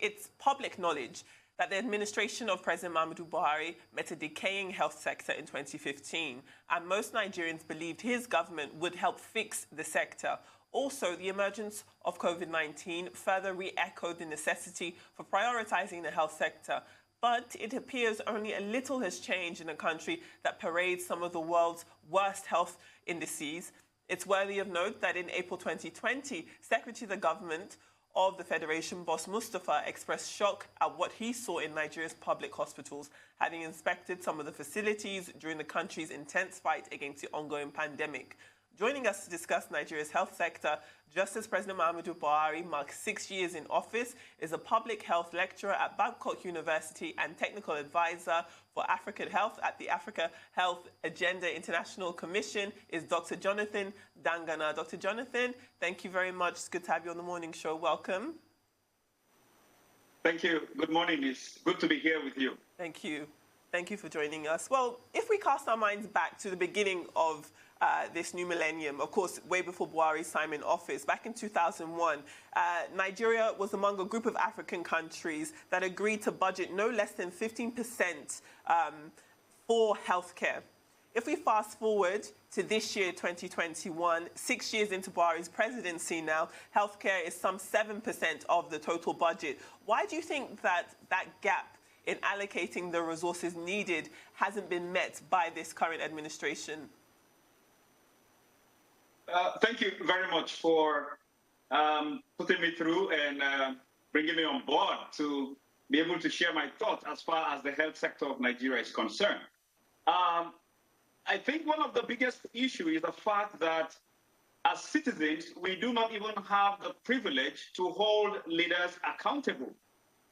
It's public knowledge that the administration of President Muhammadu Buhari met a decaying health sector in 2015, and most Nigerians believed his government would help fix the sector. Also, the emergence of COVID-19 further re-echoed the necessity for prioritizing the health sector. But it appears only a little has changed in a country that parades some of the world's worst health indices. It's worthy of note that in April 2020, Secretary of the Government of the Federation, Boss Mustafa, expressed shock at what he saw in Nigeria's public hospitals, having inspected some of the facilities during the country's intense fight against the ongoing pandemic. Joining us to discuss Nigeria's health sector, just as President Muhammadu Buhari marks 6 years in office, is a public health lecturer at Babcock University and technical advisor for African Health at the Africa Health Agenda International Commission, is Dr. Jonathan Dangana. Dr. Jonathan, thank you very much. It's good to have you on the morning show. Welcome. Thank you. Good morning. It's good to be here with you. Thank you. Thank you for joining us. Well, if we cast our minds back to the beginning of this new millennium, of course, way before Buhari's time in office, back in 2001, Nigeria was among a group of African countries that agreed to budget no less than 15% for healthcare. If we fast forward to this year, 2021, 6 years into Buhari's presidency now, healthcare is some 7% of the total budget. Why do you think that that gap in allocating the resources needed hasn't been met by this current administration? Thank you very much for putting me through and bringing me on board to be able to share my thoughts as far as the health sector of Nigeria is concerned. I think one of the biggest issues is the fact that as citizens, we do not even have the privilege to hold leaders accountable.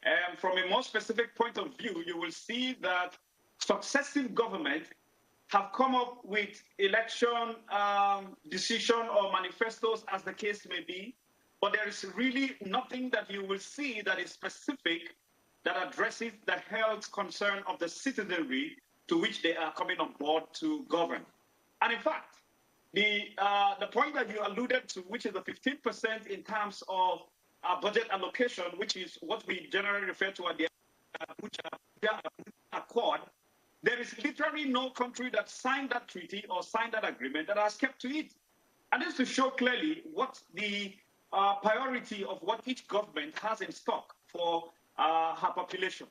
And from a more specific point of view, you will see that successive governments have come up with election decision or manifestos, as the case may be, but there is really nothing that you will see that is specific that addresses the health concern of the citizenry to which they are coming on board to govern. And in fact, the point that you alluded to, which is the 15% in terms of budget allocation, which is what we generally refer to as the Abuja Accord, there is literally no country that signed that treaty or signed that agreement that has kept to it. And this to show clearly what the priority of what each government has in stock for her population.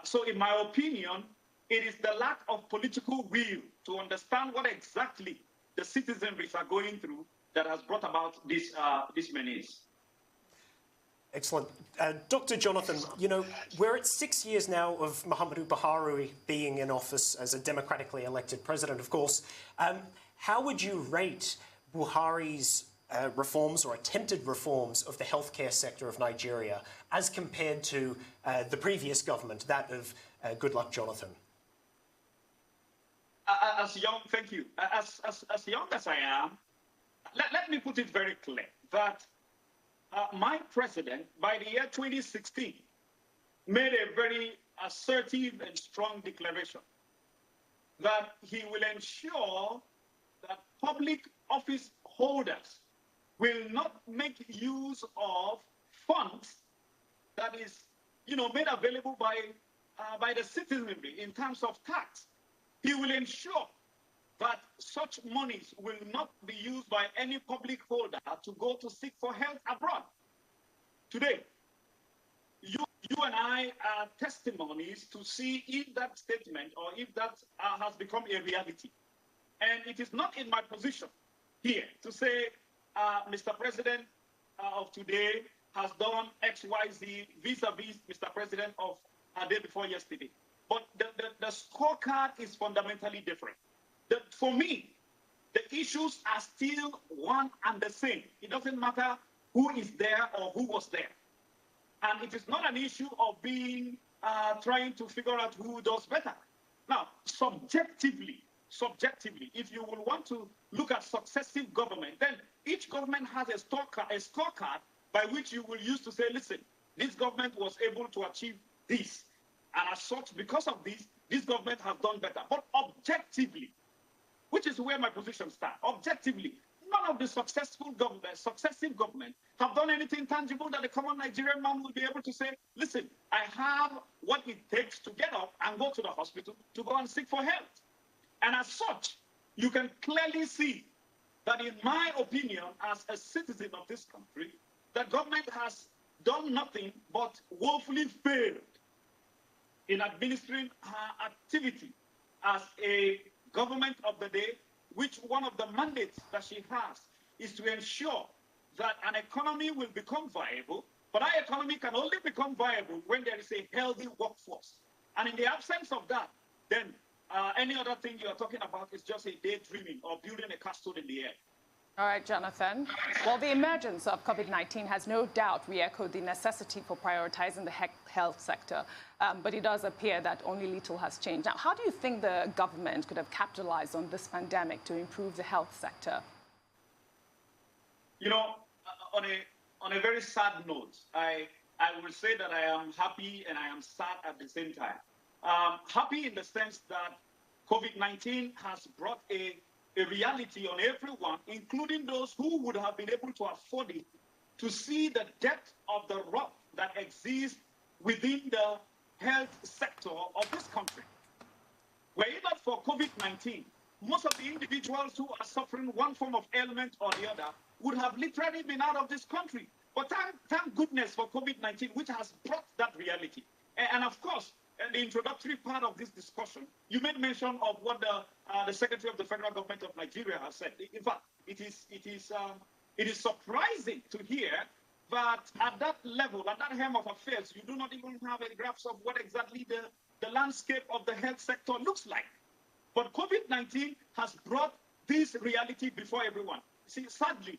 So in my opinion, it is the lack of political will to understand what exactly the citizenry are going through that has brought about this menace. Excellent. Dr. Jonathan, you know, we're at 6 years now of Muhammadu Buhari being in office as a democratically elected president, of course. How would you rate Buhari's reforms or attempted reforms of the healthcare sector of Nigeria as compared to the previous government, that of Goodluck Jonathan? Thank you. As young as I am, let me put it very clear that my president, by the year 2016, made a very assertive and strong declaration that he will ensure that public office holders will not make use of funds that is, made available by the citizenry in terms of tax. He will ensure that such monies will not be used by any public holder to go to seek for help abroad. Today, you and I are testimonies to see if that statement or if that has become a reality. And it is not in my position here to say, Mr. President of today has done X, Y, Z vis-a-vis Mr. President of a day before yesterday. But the scorecard is fundamentally different. For me, the issues are still one and the same. It doesn't matter who is there or who was there. And it is not an issue of being trying to figure out who does better. Now, subjectively, if you will want to look at successive government, then each government has a scorecard by which you will use to say, listen, this government was able to achieve this. And as such, because of this government has done better. But objectively, which is where my position stands, objectively, none of the successive government have done anything tangible that the common Nigerian man will be able to say, listen, I have what it takes to get up and go to the hospital to go and seek for help. And as such, you can clearly see that, in my opinion, as a citizen of this country, the government has done nothing but woefully failed in administering her activity as a government of the day, which one of the mandates that she has is to ensure that an economy will become viable, but our economy can only become viable when there is a healthy workforce. And in the absence of that, then any other thing you are talking about is just a daydreaming or building a castle in the air. All right, Jonathan. Well, the emergence of COVID-19 has no doubt re-echoed the necessity for prioritizing the health sector, but it does appear that only little has changed. Now, how do you think the government could have capitalized on this pandemic to improve the health sector? You know, on a very sad note, I will say that I am happy and I am sad at the same time. Happy in the sense that COVID-19 has brought a reality on everyone, including those who would have been able to afford it, to see the depth of the rot that exists within the health sector of this country. Were it not for COVID-19, most of the individuals who are suffering one form of ailment or the other would have literally been out of this country. But thank goodness for COVID-19, which has brought that reality. And of course, in the introductory part of this discussion, you made mention of what the Secretary of the Federal Government of Nigeria has said. In fact, it is surprising to hear that at that level, at that hem of affairs, you do not even have a grasp of what exactly the landscape of the health sector looks like. But COVID-19 has brought this reality before everyone. See, sadly,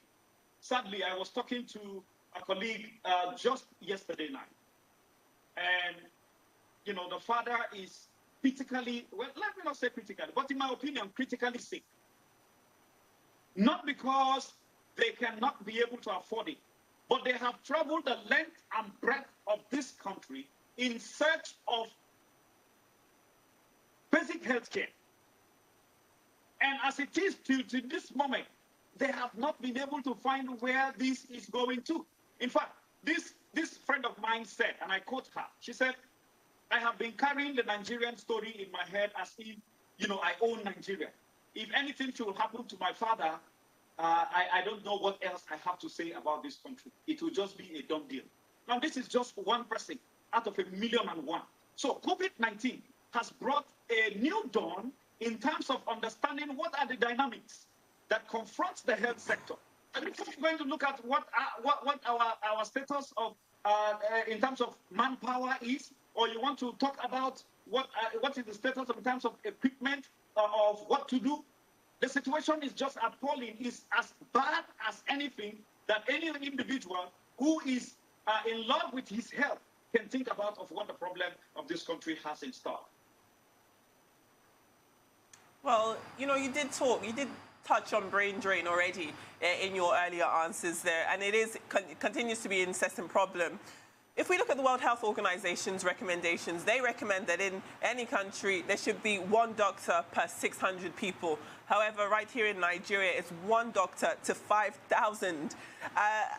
I was talking to a colleague just yesterday night, and you know, the father is critically, well, let me not say critically, but in my opinion, critically sick. Not because they cannot be able to afford it, but they have traveled the length and breadth of this country in search of basic health care. And as it is till to this moment, they have not been able to find where this is going to. In fact, this friend of mine said, and I quote her, she said, I have been carrying the Nigerian story in my head as if, you know, I own Nigeria. If anything should happen to my father, I don't know what else I have to say about this country. It will just be a done deal. Now, this is just one person out of 1,000,001. So COVID-19 has brought a new dawn in terms of understanding what are the dynamics that confronts the health sector. And if we're going to look at what our status of in terms of manpower is, or you want to talk about what is the status in terms of equipment, of what to do, the situation is just appalling. It's as bad as anything that any individual who is in love with his health can think about of what the problem of this country has in store. Well, you know, you did touch on brain drain already in your earlier answers there, and it continues to be an incessant problem. If we look at the World Health Organization's recommendations, they recommend that in any country there should be 1 doctor per 600 people. However, right here in Nigeria, it's 1 doctor to 5,000.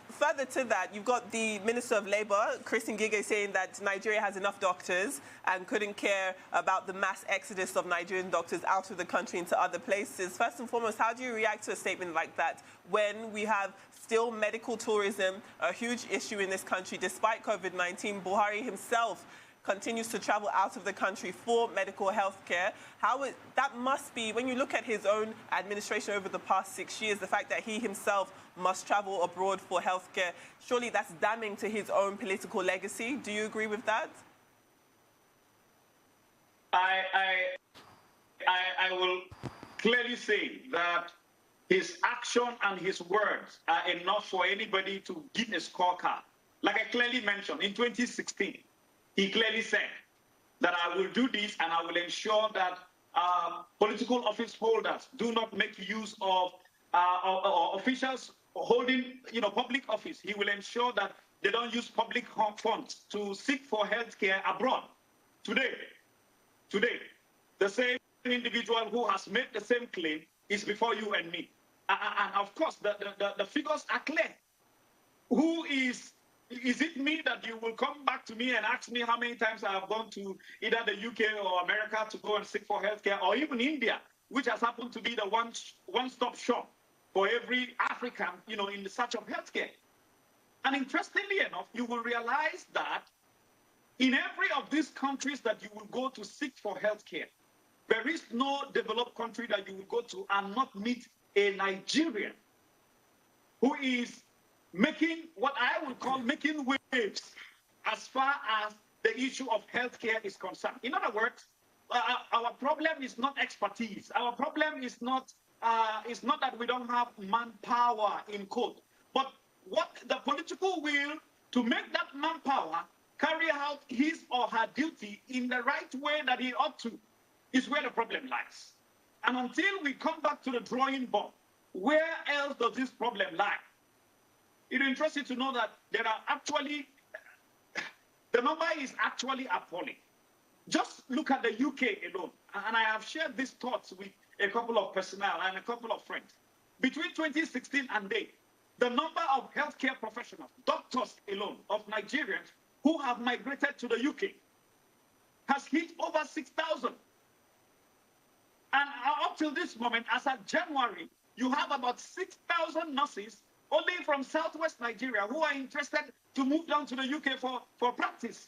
Further to that, you've got the Minister of Labour, Chris Ngige, saying that Nigeria has enough doctors and couldn't care about the mass exodus of Nigerian doctors out of the country into other places. First and foremost, how do you react to a statement like that when we have still medical tourism, a huge issue in this country despite COVID-19? Buhari himself continues to travel out of the country for medical health care. That must be, when you look at his own administration over the past 6 years, the fact that he himself must travel abroad for health care, surely that's damning to his own political legacy. Do you agree with that? I will clearly say that his action and his words are enough for anybody to give a scorecard. Like I clearly mentioned, in 2016, he clearly said that I will do this and I will ensure that political office holders do not make use of officials holding, public office. He will ensure that they don't use public funds to seek for health care abroad. Today, the same individual who has made the same claim is before you and me. And of course, the figures are clear. Who is it me that you will come back to me and ask me how many times I have gone to either the UK or America to go and seek for healthcare, or even India, which has happened to be the one-stop shop for every African, in the search of healthcare. And interestingly enough, you will realize that in every of these countries that you will go to seek for healthcare, there is no developed country that you will go to and not meet a Nigerian who is making what I would call making waves as far as the issue of healthcare is concerned. In other words, our problem is not expertise. Our problem is not that we don't have manpower in quote, but what the political will to make that manpower carry out his or her duty in the right way that he ought to is where the problem lies. And until we come back to the drawing board, where else does this problem lie? It interests you to know that there are actually, the number is actually appalling. Just look at the UK alone. And I have shared these thoughts with a couple of personnel and a couple of friends. Between 2016 and date, the number of healthcare professionals, doctors alone, of Nigerians who have migrated to the UK has hit over 6,000. And up till this moment, as of January, you have about 6,000 nurses only from southwest Nigeria who are interested to move down to the UK for practice.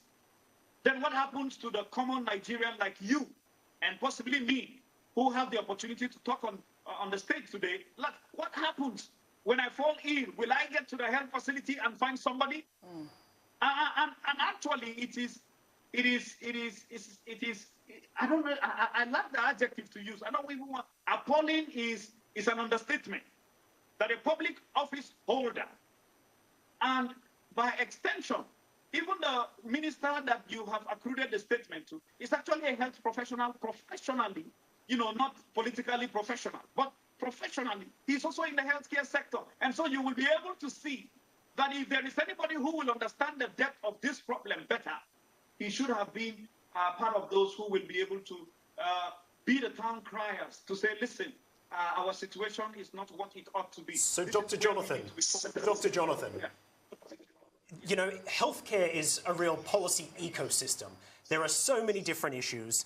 Then what happens to the common Nigerian like you and possibly me who have the opportunity to talk on the stage today? Like, what happens when I fall ill? Will I get to the health facility and find somebody? And actually, it is. I don't know. I like the adjective to use. I don't even want. Appalling is an understatement. That a public office holder, and by extension, even the minister that you have accrued the statement to, is actually a health professional professionally, not politically professional, but professionally. He's also in the healthcare sector. And so you will be able to see that if there is anybody who will understand the depth of this problem better, he should have been part of those who will be able to be the town criers to say, listen, our situation is not what it ought to be. So, Dr. Jonathan, healthcare is a real policy ecosystem. There are so many different issues.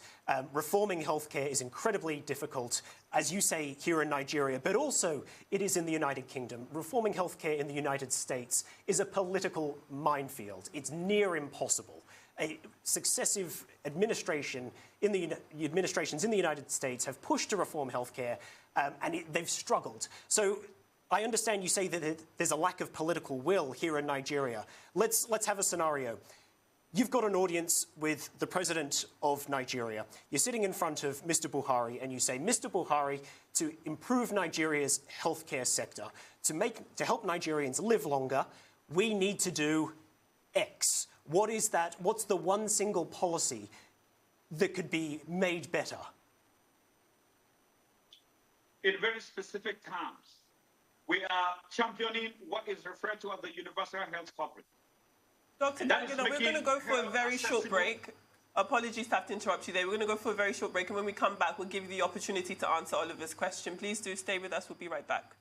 Reforming healthcare is incredibly difficult, as you say, here in Nigeria, but also it is in the United Kingdom. Reforming healthcare in the United States is a political minefield. It's near impossible. A successive administrations in the United States have pushed to reform healthcare, and they've struggled. So I understand you say that there's a lack of political will here in Nigeria. Let's have a scenario. You've got an audience with the president of Nigeria. You're sitting in front of Mr. Buhari and you say, Mr. Buhari, to improve Nigeria's healthcare sector, to help Nigerians live longer, we need to do X. What is that? What's the one single policy that could be made better? In very specific terms, we are championing what is referred to as the universal health coverage. Dr. Dangana, we're going to go for a very short break. Apologies to have to interrupt you there. We're going to go for a very short break, and when we come back, we'll give you the opportunity to answer Oliver's question. Please do stay with us. We'll be right back.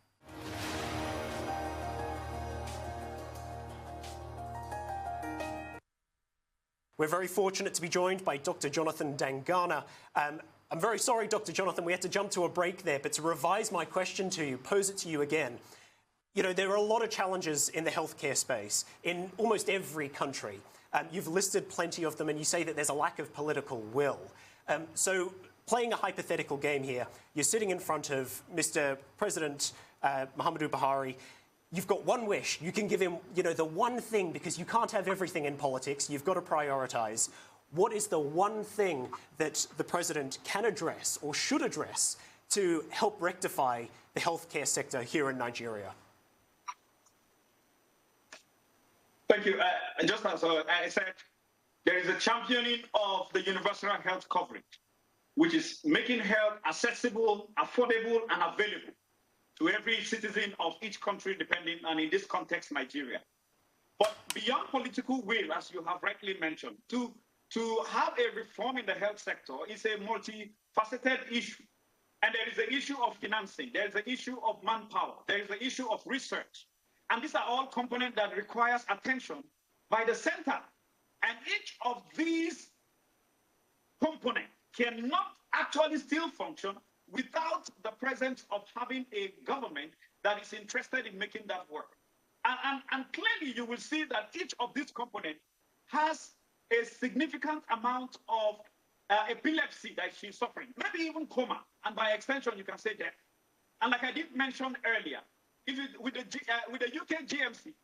We're very fortunate to be joined by Dr. Jonathan Dangana. I'm very sorry, Dr. Jonathan, we had to jump to a break there, but to revise my question to you, pose it to you again. There are a lot of challenges in the healthcare space in almost every country. You've listed plenty of them, and you say that there's a lack of political will. So playing a hypothetical game here, you're sitting in front of Mr. President Muhammadu Buhari. You've got one wish. You can give him, the one thing, because you can't have everything in politics. You've got to prioritise. What is the one thing that the president can address or should address to help rectify the healthcare sector here in Nigeria? Thank you. Just as I said, there is a championing of the universal health coverage, which is making health accessible, affordable, and available to every citizen of each country, depending, and in this context, Nigeria. But beyond political will, as you have rightly mentioned, to have a reform in the health sector is a multifaceted issue. And there is the issue of financing. There is the issue of manpower. There is the issue of research. And these are all components that requires attention by the center. And each of these components cannot actually still function without the presence of having a government that is interested in making that work. And clearly you will see that each of these components has a significant amount of epilepsy that she's suffering, maybe even coma, and by extension you can say death. And like I did mention earlier, with the UK GMC,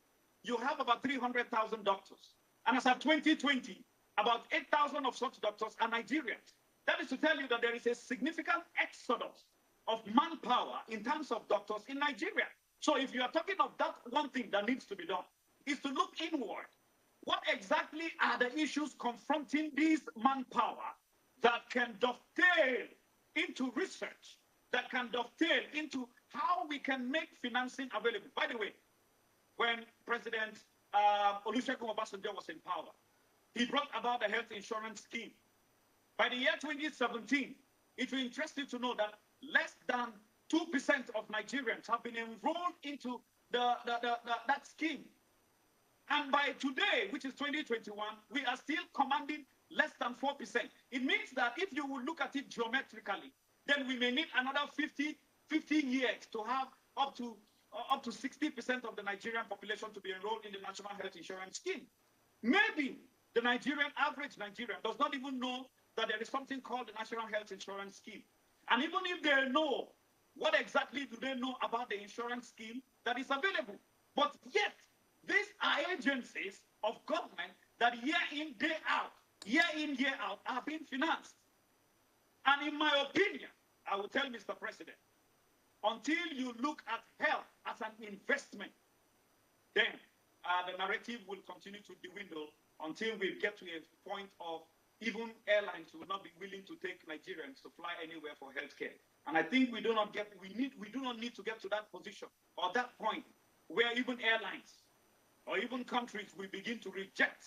you have about 300,000 doctors. And as of 2020, about 8,000 of such doctors are Nigerians. That is to tell you that there is a significant exodus of manpower in terms of doctors in Nigeria. So if you are talking of that one thing that needs to be done, is to look inward. What exactly are the issues confronting this manpower that can dovetail into research, that can dovetail into how we can make financing available? By the way, when President Olusegun Obasanjo was in power, he brought about the health insurance scheme. By the year 2017, it will interest you to know that less than 2% of Nigerians have been enrolled into that scheme. And by today, which is 2021, we are still commanding less than 4%. It means that if you will look at it geometrically, then we may need another 50 years to have up to 60% of the Nigerian population to be enrolled in the National Health Insurance Scheme. Maybe the average Nigerian does not even know that there is something called the National Health Insurance Scheme. And even if they know, what exactly do they know about the insurance scheme that is available? But yet, these are agencies of government that year in, year out, are being financed. And in my opinion, I will tell Mr. President, until you look at health as an investment, then the narrative will continue to dwindle until we get to a point of even airlines will not be willing to take Nigerians to fly anywhere for healthcare. And I think we do not need to get to that position or that point where even airlines or even countries will begin to reject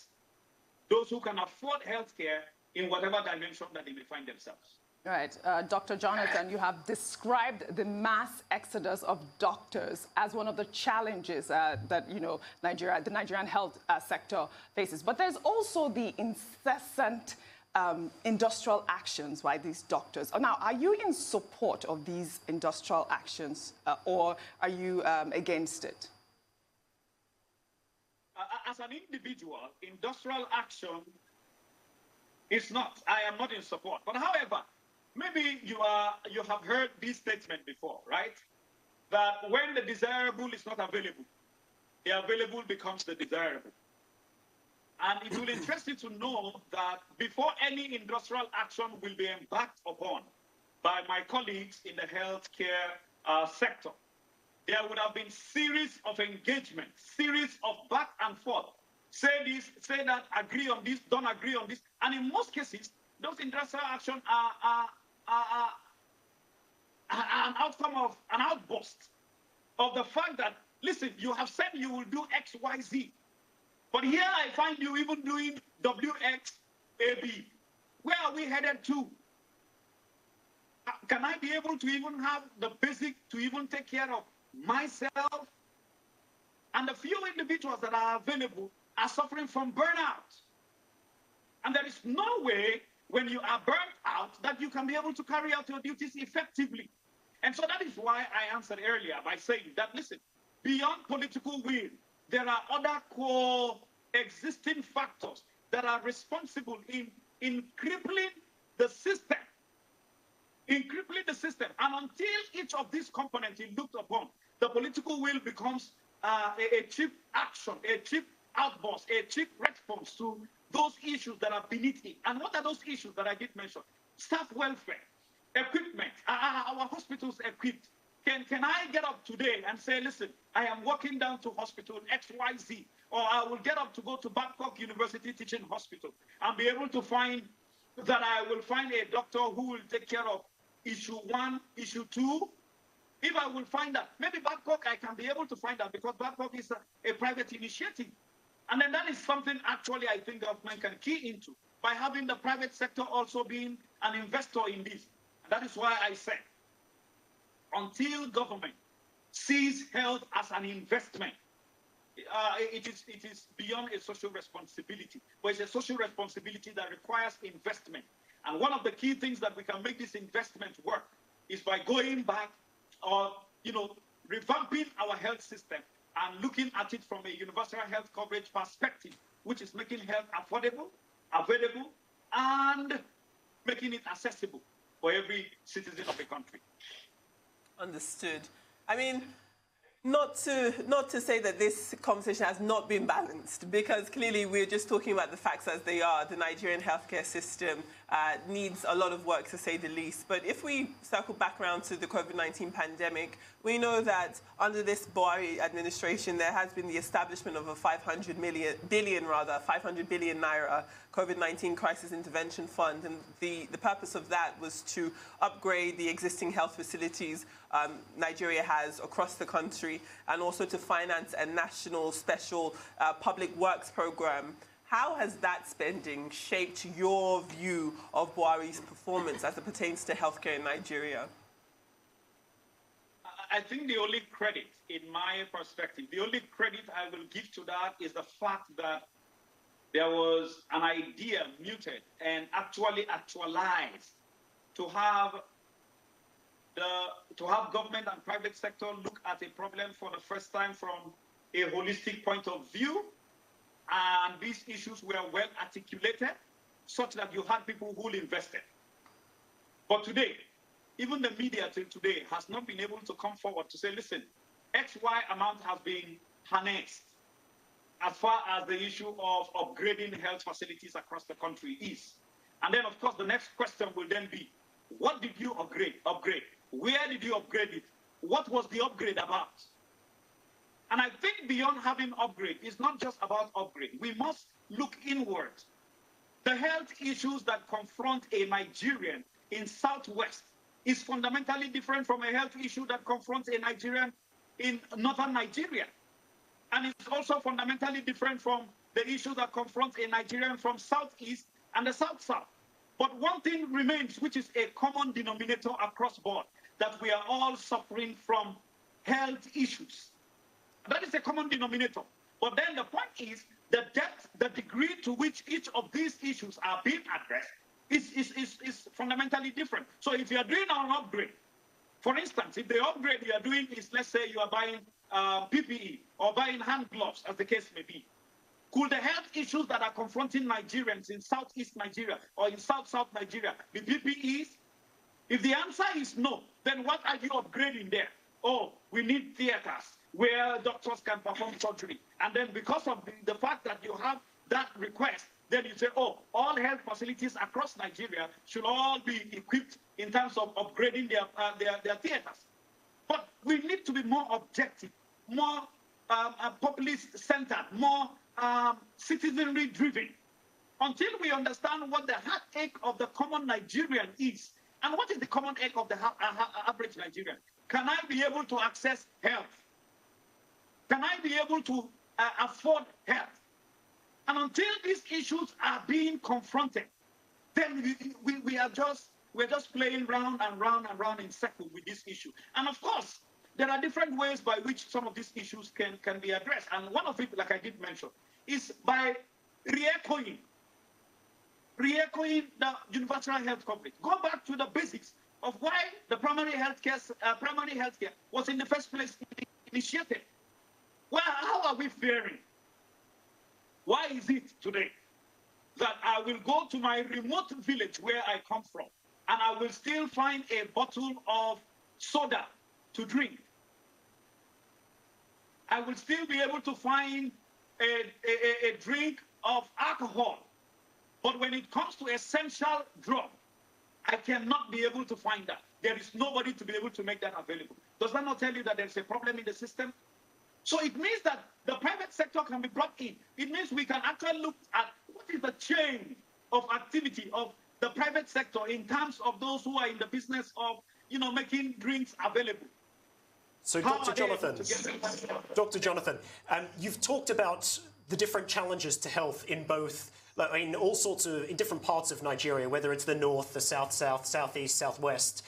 those who can afford healthcare in whatever dimension that they may find themselves. Right. Dr. Jonathan, you have described the mass exodus of doctors as one of the challenges that, the Nigerian health sector faces. But there's also the incessant industrial actions by these doctors. Now, are you in support of these industrial actions or are you against it? As an individual, industrial action is not. I am not in support. But however, maybe you have heard this statement before, right? That when the desirable is not available, the available becomes the desirable. And it will interest you to know that before any industrial action will be embarked upon by my colleagues in the healthcare sector, there would have been series of engagements, series of back and forth. Say this, say that, agree on this, don't agree on this. And in most cases, those industrial actions are an outcome of an outburst of the fact that, listen, you have said you will do X, Y, Z. But here I find you even doing WXAB. Where are we headed to? Can I be able to even have the basic to even take care of myself? And the few individuals that are available are suffering from burnout. And there is no way when you are burnt out that you can be able to carry out your duties effectively. And so that is why I answered earlier by saying that, listen, beyond political will, there are other coexisting factors that are responsible in crippling the system. In crippling the system. And until each of these components is looked upon, the political will becomes a cheap action, a cheap outburst, a cheap response to those issues that are beneath it. And what are those issues that I did mention? Staff welfare, equipment. Our hospitals equipped. Can I get up today and say, listen, I am walking down to hospital XYZ, or I will get up to go to Babcock University Teaching Hospital and be able to find that I will find a doctor who will take care of issue 1, issue 2. If I will find that, maybe Babcock, I can be able to find that because Babcock is a private initiative. And then that is something actually I think government can key into by having the private sector also being an investor in this. And that is why I said until government sees health as an investment, it is beyond a social responsibility, but it's a social responsibility that requires investment. And one of the key things that we can make this investment work is by going back or, revamping our health system and looking at it from a universal health coverage perspective, which is making health affordable, available, and making it accessible for every citizen of the country. Understood. I mean, not to say that this conversation has not been balanced, because clearly we're just talking about the facts as they are. The Nigerian healthcare system needs a lot of work, to say the least. But if we circle back around to the COVID-19 pandemic, we know that under this Buhari administration, there has been the establishment of a 500 billion naira COVID-19 crisis intervention fund. And the purpose of that was to upgrade the existing health facilities Nigeria has across the country, and also to finance a national special public works program. How has that spending shaped your view of Buhari's performance as it pertains to healthcare in Nigeria? I think the only credit, in my perspective, the only credit I will give to that is the fact that there was an idea muted and actually actualized to have government and private sector look at a problem for the first time from a holistic point of view. And these issues were well articulated such that you had people who invested. But today, even the media till today has not been able to come forward to say, listen, XY amount has been harnessed as far as the issue of upgrading health facilities across the country is. And then, of course, the next question will then be, what did you upgrade? Where did you upgrade it? What was the upgrade about? And I think beyond having upgrade, it's not just about upgrade. We must look inward. The health issues that confront a Nigerian in Southwest is fundamentally different from a health issue that confronts a Nigerian in Northern Nigeria. And it's also fundamentally different from the issue that confronts a Nigerian from Southeast and the South-South. But one thing remains, which is a common denominator across board, that we are all suffering from health issues. That is a common denominator. But then the point is the depth, the degree to which each of these issues are being addressed is fundamentally different. So if you are doing an upgrade, for instance, if the upgrade you are doing is, let's say you are buying PPE or buying hand gloves, as the case may be, could the health issues that are confronting Nigerians in Southeast Nigeria or in South-South Nigeria be PPEs? If the answer is no, then what are you upgrading there? Oh, we need theaters where doctors can perform surgery. And then because of the fact that you have that request, then you say, oh, all health facilities across Nigeria should all be equipped in terms of upgrading their theaters. But we need to be more objective, more populist-centered, more citizenry-driven, until we understand what the heartache of the common Nigerian is. And what is the common ache of the average Nigerian? Can I be able to access health? Can I be able to afford health? And until these issues are being confronted, then we're just playing round and round and round in circle with this issue. And of course, there are different ways by which some of these issues can be addressed. And one of it, like I did mention, is by re-echoing the universal health coverage. Go back to the basics of why the primary healthcare was in the first place initiated. Well, how are we faring? Why is it today that I will go to my remote village where I come from and I will still find a bottle of soda to drink? I will still be able to find a drink of alcohol. But when it comes to essential drug, I cannot be able to find that. There is nobody to be able to make that available. Does that not tell you that there's a problem in the system? So it means that the private sector can be brought in. It means we can actually look at what is the chain of activity of the private sector in terms of those who are in the business of, making drinks available. So, Dr. Jonathan, you've talked about the different challenges to health in both in all sorts of, in different parts of Nigeria, whether it's the north, the south, southeast, southwest.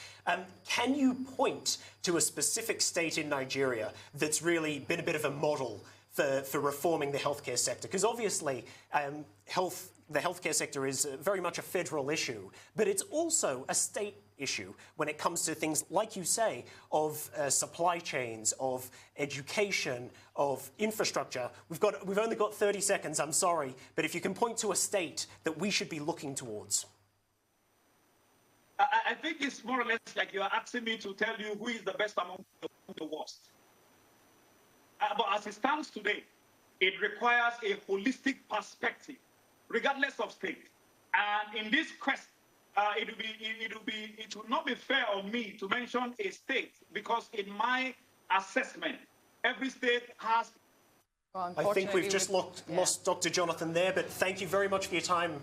Can you point to a specific state in Nigeria that's really been a bit of a model for reforming the healthcare sector? Because obviously, the healthcare sector is very much a federal issue, but it's also a state issue when it comes to things, like you say, of supply chains, of education, of infrastructure. We've only got 30 seconds, I'm sorry, but if you can point to a state that we should be looking towards. I think it's more or less like you're asking me to tell you who is the best among the worst. But as it stands today, it requires a holistic perspective, regardless of state. And in this quest, it will not be fair on me to mention a state, because in my assessment, every state has. Well, I think we've just lost Dr. Jonathan there, but thank you very much for your time.